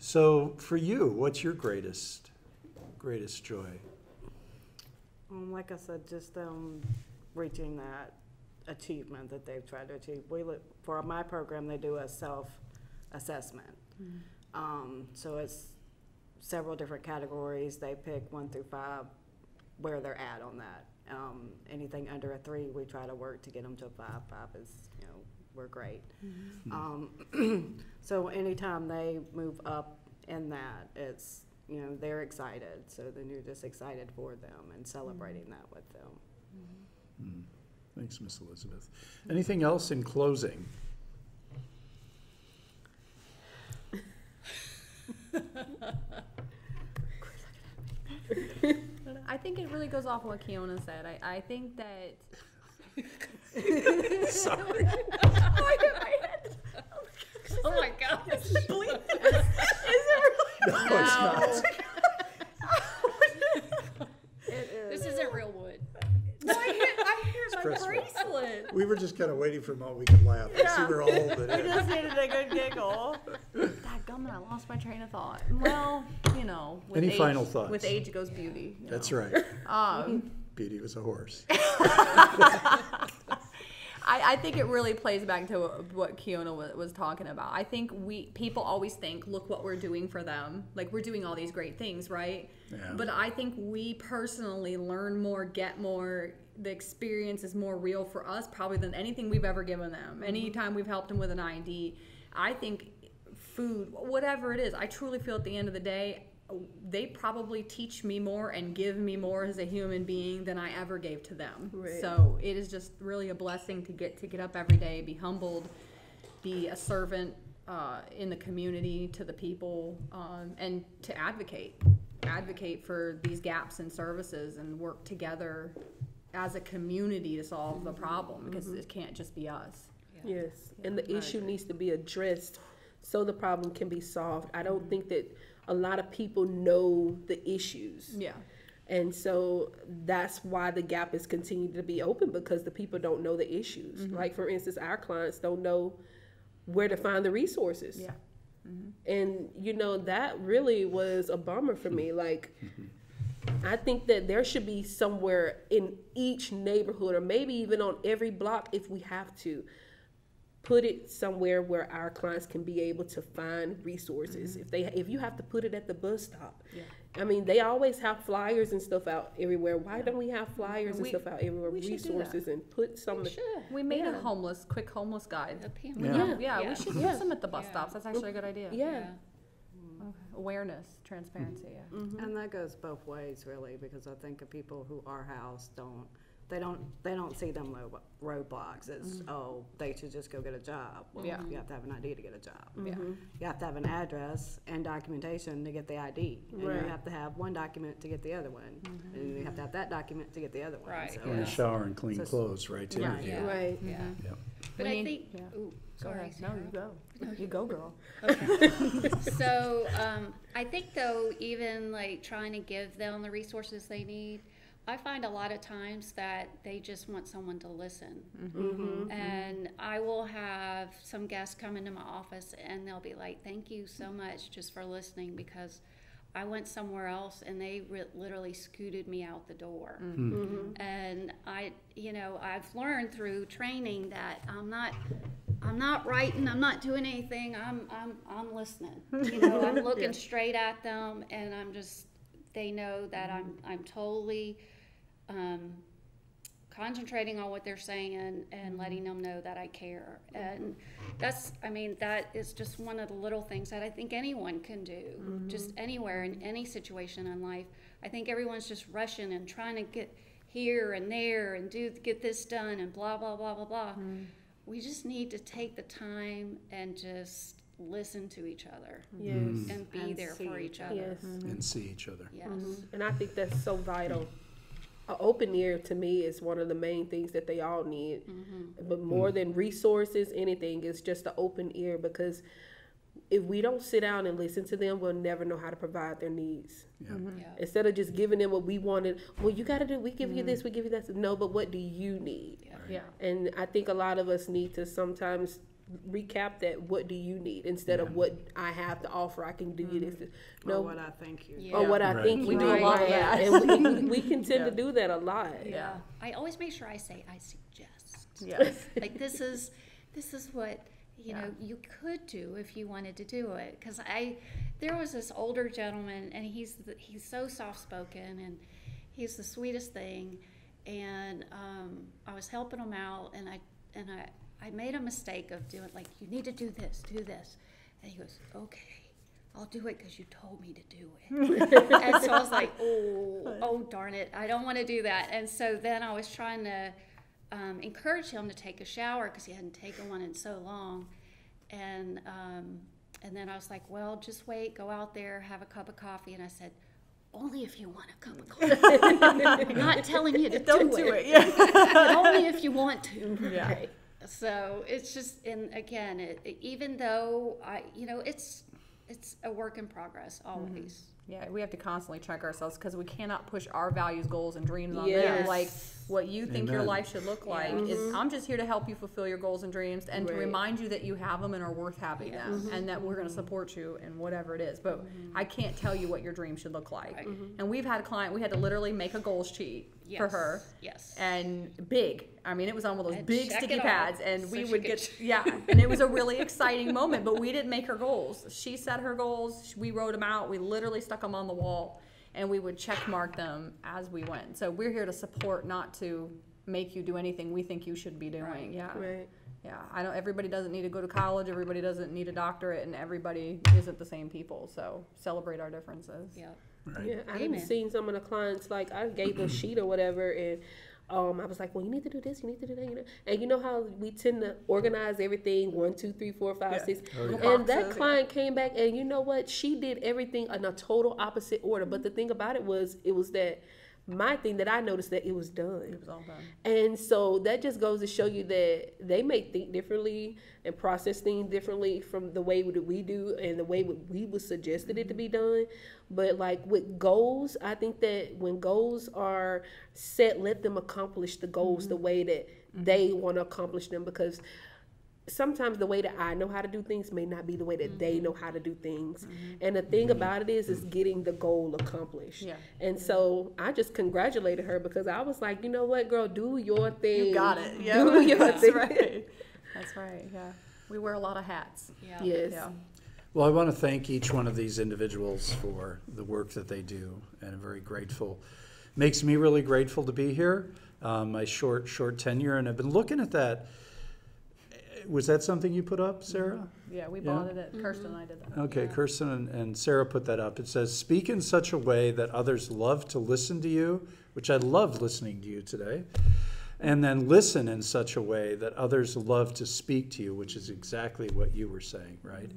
So for you, what's your greatest joy? Like I said, just reaching that achievement that they've tried to achieve. For my program, they do a self-assessment. So it's several different categories. They pick 1 through 5 where they're at on that. Anything under a 3, we try to work to get them to a 5. 5 is, we're great. So anytime they move up in that, it's, they're excited. So then you're just excited for them and celebrating that with them. Thanks, Miss Elizabeth. Anything else in closing? I think it really goes off what Keyonia said. I think that. Sorry. Oh my God! Is it really? No, it's not. This isn't real wood. No, I hear my Christmas. bracelet. We were just kind of waiting for a moment we could laugh. Yeah. We were all holding it We in. just needed a good giggle. Dadgummit, I lost my train of thought. Well, with Any age, final thoughts? With age goes beauty. That's right. Beauty was a horse. I think it really plays back to what Keyonia was talking about. I think people always think, look what we're doing for them. Like, we're doing all these great things, right? Yeah. But I think we personally learn more, get more. The experience is more real for us probably than anything we've ever given them. Anytime we've helped them with an ID, I think food, whatever it is, I truly feel at the end of the day, they probably teach me more and give me more as a human being than I ever gave to them. Right. So it is just really a blessing to get up every day, be humbled, be a servant in the community to the people, and to advocate for these gaps in services and work together as a community to solve the problem, because it can't just be us. Yes, and the issue needs to be addressed so the problem can be solved. I don't think that a lot of people know the issues. Yeah. And so that's why the gap is continuing to be open, because the people don't know the issues. Like, for instance, our clients don't know where to find the resources. Yeah. And, that really was a bummer for me. Like, I think that there should be somewhere in each neighborhood, or maybe even on every block if we have to, put it somewhere where our clients can be able to find resources. If you have to put it at the bus stop. I mean, they always have flyers and stuff out everywhere. Why don't we have flyers and stuff out everywhere, resources, and put some? We made a quick homeless guide. We should put some at the bus stops. That's actually a good idea. Yeah. Okay. Awareness, transparency. And that goes both ways, really, because I think of people who are housed they don't see them roadblocks. It's they should just go get a job. Well, you have to have an ID to get a job. You have to have an address and documentation to get the ID. And you have to have one document to get the other one. And you have to have that document to get the other one. Right. So And a shower and clean clothes, right? To interview. Right. Yeah. Yep. But I think. Ooh, Go sorry. ahead. No, you go. You go, girl. Okay. So I think, though, even like trying to give them the resources they need, I find a lot of times that they just want someone to listen. And I will have some guests come into my office and they'll be like, thank you so much just for listening, because I went somewhere else and they literally scooted me out the door. And I've learned through training that I'm not writing, I'm not doing anything, I'm listening. I'm looking straight at them, and they know that I'm totally concentrating on what they're saying and letting them know that I care. And that is just one of the little things that I think anyone can do, just anywhere in any situation in life. I think everyone's just rushing and trying to get here and there and get this done and blah, blah, blah, blah, blah. We just need to take the time and just listen to each other. Yes. And be there for each other. Yes. And see each other. Yes. And I think that's so vital. An open ear, to me, is one of the main things that they all need. But more than resources, anything, is just an open ear, because if we don't sit down and listen to them, we'll never know how to provide their needs. Instead of just giving them what we wanted, well, you got to do, we give you this, we give you that. No, but what do you need? Yeah. And I think a lot of us need to sometimes recap that what do you need instead of what I have to offer. I can do this. Or what I think you. Yeah. Or what I Right. think We you do a need. lot of that. And we can tend to do that a lot. Yeah. I always make sure I say I suggest. Yes. Like this is what you know you could do if you wanted to do it. Because there was this older gentleman, and he's so soft spoken, and he's the sweetest thing. And I was helping him out, and I made a mistake of doing, like, you need to do this, and he goes, okay, I'll do it because you told me to do it. And so I was like, oh darn it, I don't want to do that. And so then I was trying to encourage him to take a shower because he hadn't taken one in so long. And then I was like, well, just wait, go out there, have a cup of coffee. And I said, only if you want a cup of coffee. I'm not telling you to Don't do it. Yeah. But only if you want to. Yeah. Right. So it's just, and again, even though it's a work in progress always. Yeah, we have to constantly check ourselves because we cannot push our values, goals, and dreams on Yes. them. Like what you think your Amen. life should look like. Is, I'm just here to help you fulfill your goals and dreams and to Right. remind you that you have them and are worth having them, and that we're going to support you in whatever it is. But I can't tell you what your dream should look like. Right. And we've had a client, we had to literally make a goals sheet for her. Yes. And big. I mean, it was on one of those And big check sticky it off pads, and so we she would could- get and it was a really exciting moment. But we didn't make her goals. She set her goals. We wrote them out. We literally stuck them on the wall, and we would check mark them as we went. So we're here to support, not to make you do anything we think you should be doing. Right. Yeah. Right. Yeah. I know everybody doesn't need to go to college. Everybody doesn't need a doctorate, and everybody isn't the same people. So celebrate our differences. Yeah. Right. Yeah, I Amen. have seen some of the clients, like I gave a sheet or whatever, and I was like, well, you need to do this, you need to do that, and you know how we tend to organize everything 1, 2, 3, 4, 5, 6, Oh, yeah. and that Boxes, client came back, and you know what? She did everything in a total opposite order. But the thing about it was that my thing that I noticed that it was done. It was all done. And so that just goes to show you that they may think differently and process things differently from the way that we do and the way we would suggested it to be done. But like with goals, I think that when goals are set, let them accomplish the goals the way that they want to accomplish them, because sometimes the way that I know how to do things may not be the way that they know how to do things. And the thing about it is getting the goal accomplished. Yeah. And so I just congratulated her because I was like, you know what, girl, do your thing. You got it. Yeah. Do your That's thing. right. That's right. Yeah. We wear a lot of hats. Yeah. Yes. Yeah. Well, I want to thank each one of these individuals for the work that they do, and I'm very grateful. Makes me really grateful to be here. My short tenure, and I've been looking at that. Was that something you put up, Sarah? Yeah, we Yeah. bonded it. Kirsten and I did that. Okay, Yeah. Kirsten and Sarah put that up. It says, speak in such a way that others love to listen to you, which I loved listening to you today. And then listen in such a way that others love to speak to you, which is exactly what you were saying, right?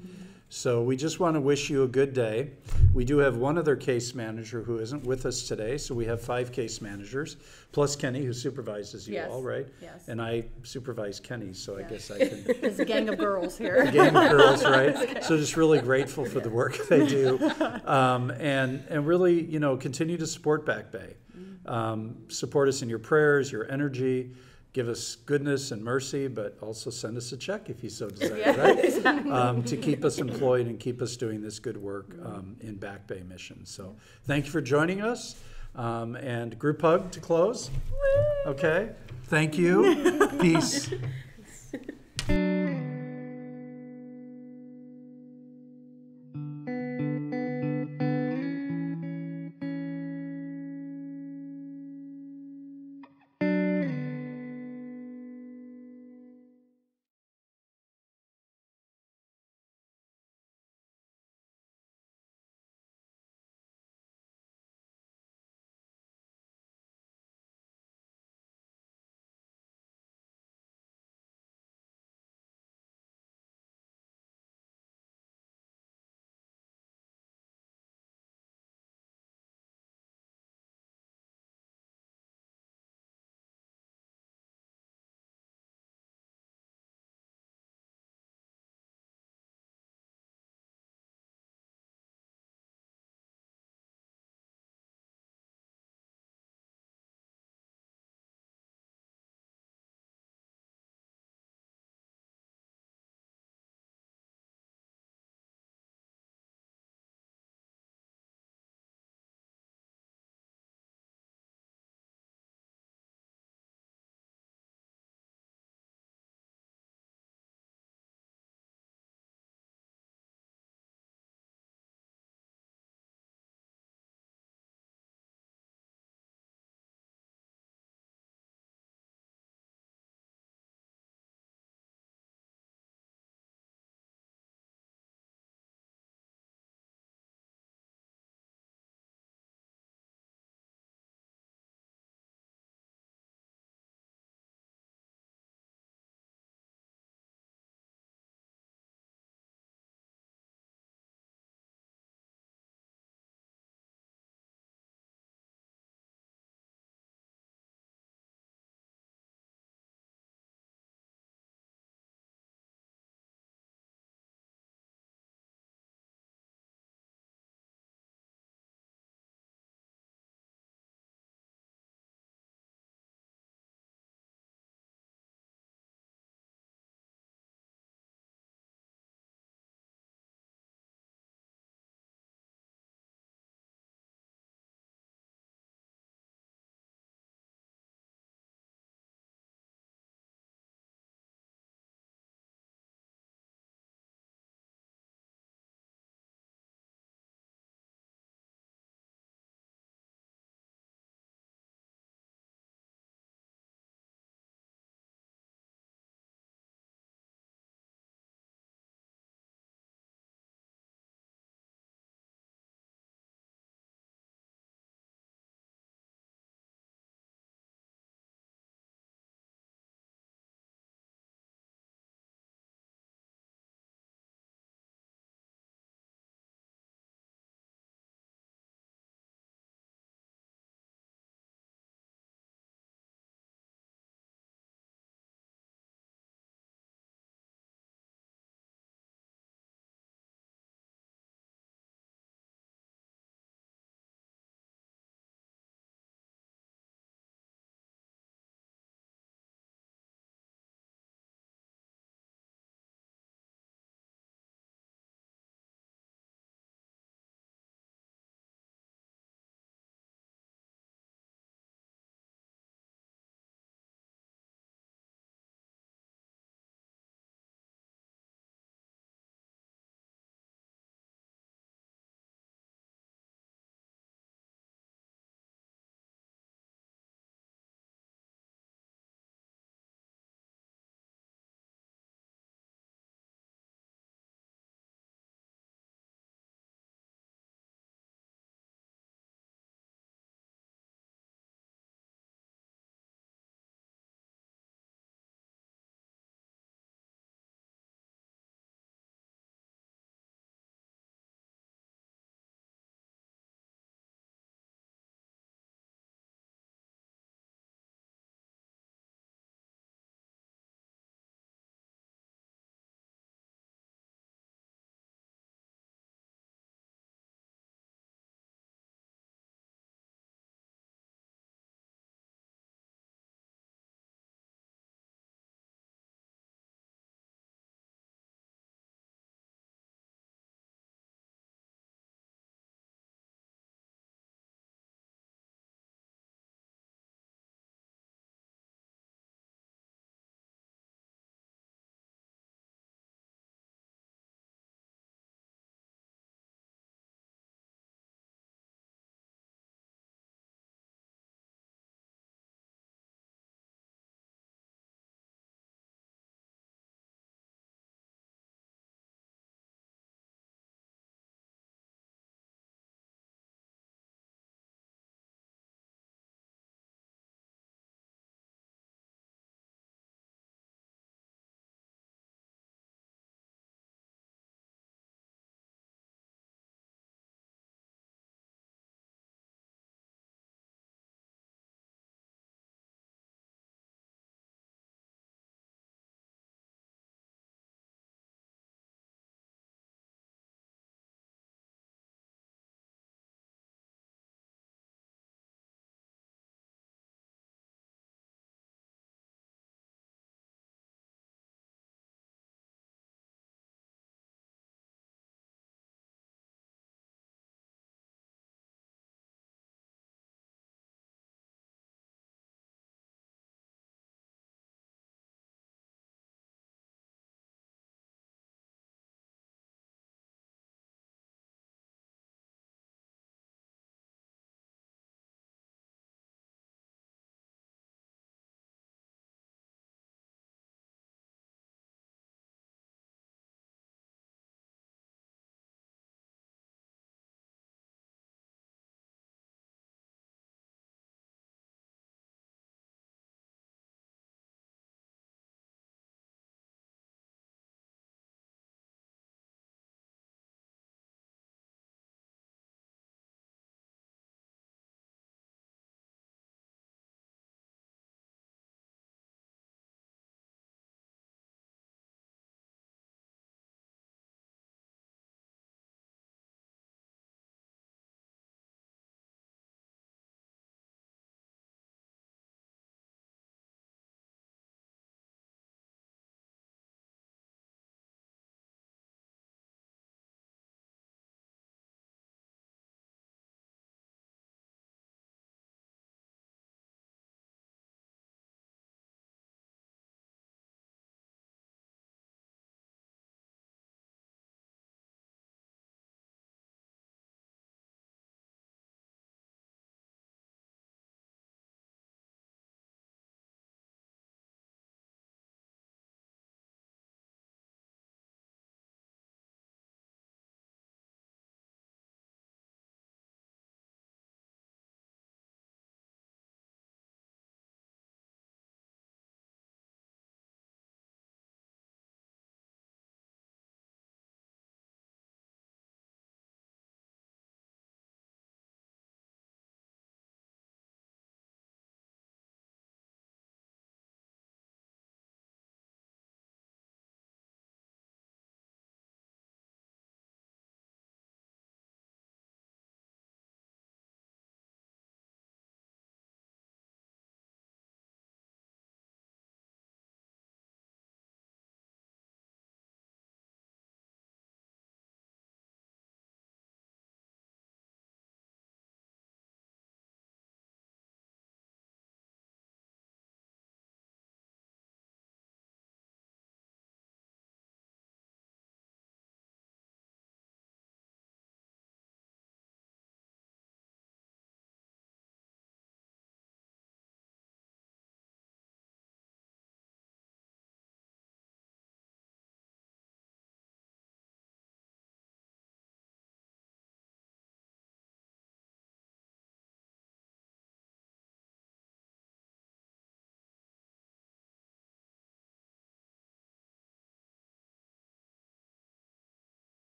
So we just want to wish you a good day. We do have one other case manager who isn't with us today, so we have 5 case managers, plus Kenny, who supervises you Yes. all, right? Yes. And I supervise Kenny, so I Yes. guess I can... There's a gang of girls here. Game of girls, right? So just really grateful for the work they do, and really, continue to support Back Bay. Support us in your prayers, your energy. Give us goodness and mercy, but also send us a check if you so desire, right? To keep us employed and keep us doing this good work in Back Bay Mission. So thank you for joining us, and group hug to close. Okay, thank you. Peace.